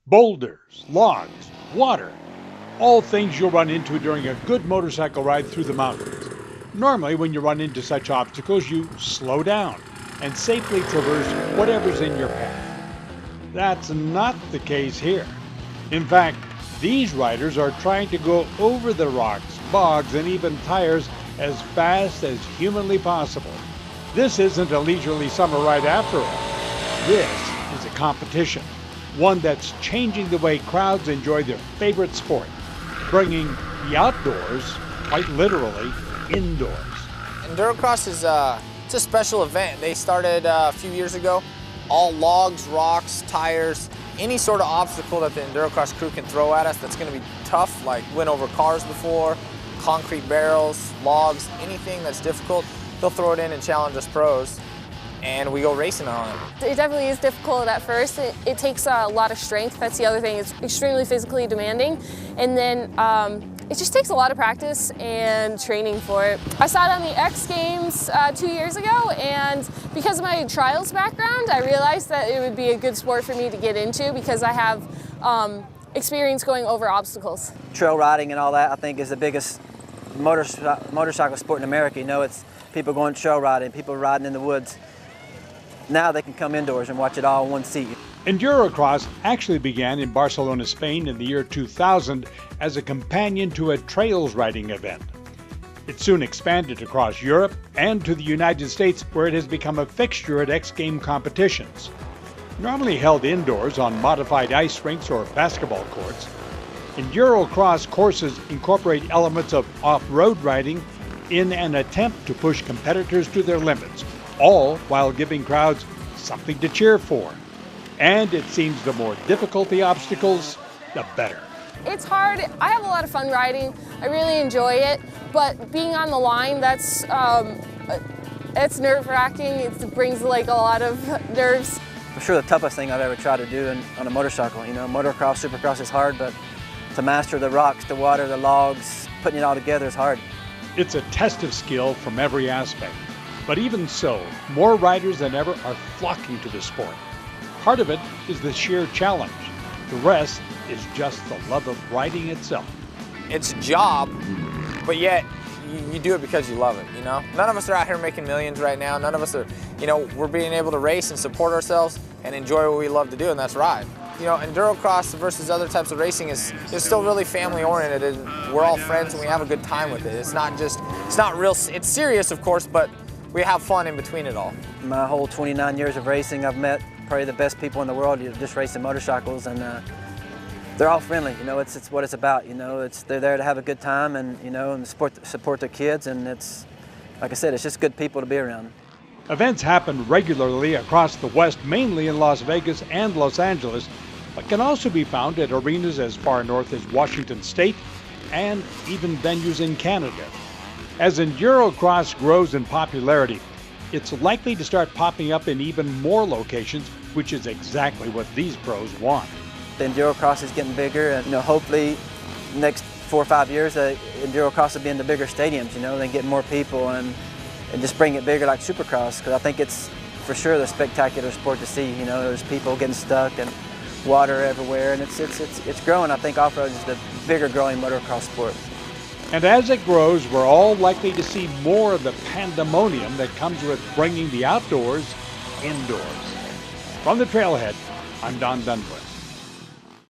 Boulders, logs, water, all things you'll run into during a good motorcycle ride through the mountains. Normally, when you run into such obstacles, you slow down and safely traverse whatever's in your path. That's not the case here. In fact, these riders are trying to go over the rocks, bogs, and even tires as fast as humanly possible. This isn't a leisurely summer ride after all. This is a competition, one that's changing the way crowds enjoy their favorite sport, bringing the outdoors, quite literally, indoors. Endurocross is it's a special event. They started a few years ago. All logs, rocks, tires, any sort of obstacle that the Endurocross crew can throw at us that's going to be tough, like went over cars before, concrete barrels, logs, anything that's difficult, they'll throw it in and challenge us pros, and we go racing on it. It definitely is difficult at first. It takes a lot of strength. That's the other thing. It's extremely physically demanding. And then it just takes a lot of practice and training for it. I saw it on the X Games 2 years ago, and because of my trials background, I realized that it would be a good sport for me to get into because I have experience going over obstacles. Trail riding and all that, I think, is the biggest motorcycle sport in America. You know, it's people going trail riding, people riding in the woods. Now they can come indoors and watch it all in one seat. Endurocross actually began in Barcelona, Spain in the year 2000 as a companion to a trails riding event. It soon expanded across Europe and to the United States, where it has become a fixture at X Game competitions. Normally held indoors on modified ice rinks or basketball courts, Endurocross courses incorporate elements of off-road riding in an attempt to push competitors to their limits, all while giving crowds something to cheer for. And it seems the more difficult the obstacles, the better. It's hard. I have a lot of fun riding. I really enjoy it, but being on the line, that's it's nerve-wracking. It brings like a lot of nerves. For sure the toughest thing I've ever tried to do on a motorcycle. You know, motocross, supercross is hard, but to master the rocks, the water, the logs, putting it all together is hard. It's a test of skill from every aspect. But even so, more riders than ever are flocking to the sport. Part of it is the sheer challenge. The rest is just the love of riding itself. It's a job, but yet you do it because you love it, you know? None of us are out here making millions right now. None of us are, you know, we're being able to race and support ourselves and enjoy what we love to do, and that's ride. You know, Endurocross versus other types of racing is still really family oriented, and we're all friends and we have a good time with it. It's it's serious, of course, but we have fun in between it all. My whole 29 years of racing, I've met probably the best people in the world just racing motorcycles, and they're all friendly. You know, it's what it's about. You know, they're there to have a good time, and you know, and support their kids, and it's, like I said, it's just good people to be around. Events happen regularly across the West, mainly in Las Vegas and Los Angeles, but can also be found at arenas as far north as Washington State and even venues in Canada. As Endurocross grows in popularity, it's likely to start popping up in even more locations, which is exactly what these pros want. The Endurocross is getting bigger, and you know, hopefully next 4 or 5 years, Endurocross will be in the bigger stadiums. You know, then get more people and just bring it bigger like Supercross, because I think it's for sure the spectacular sport to see. You know, there's people getting stuck and water everywhere, and it's growing. I think off-road is the bigger growing motocross sport. And as it grows, we're all likely to see more of the pandemonium that comes with bringing the outdoors indoors. From the Trailhead, I'm Don Dunwood.